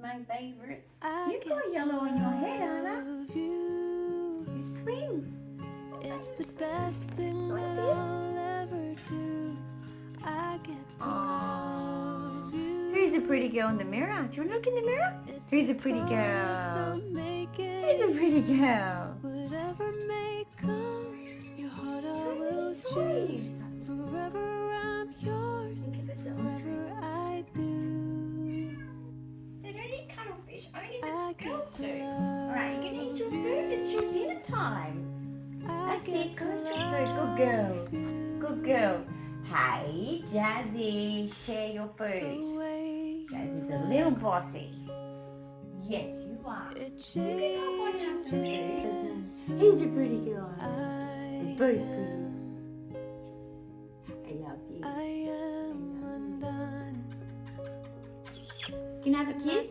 my favourite. You've got yellow on your head, Anna. You swim. It's the best thing that I'll ever do. I get to love you. Who's the pretty girl in the mirror? Do you want to look in the mirror? Who's the pretty girl? Who's the pretty girl? Whatever may come, your heart I will choose. Forever I'm yours, whatever I do. They don't eat cuttlefish, only I the girls get to do. love Alright, you can eat your food, it's your dinner time. I That's get it, to good your love food, good girls. you. Good girls. Hey, Jazzy, share your The food. way Jazzy's you a little bossy. Yes, you are. it You can help one have some changes food. He's a pretty girl. I Very pretty. am. I love you. I am undone. Can I have a kiss?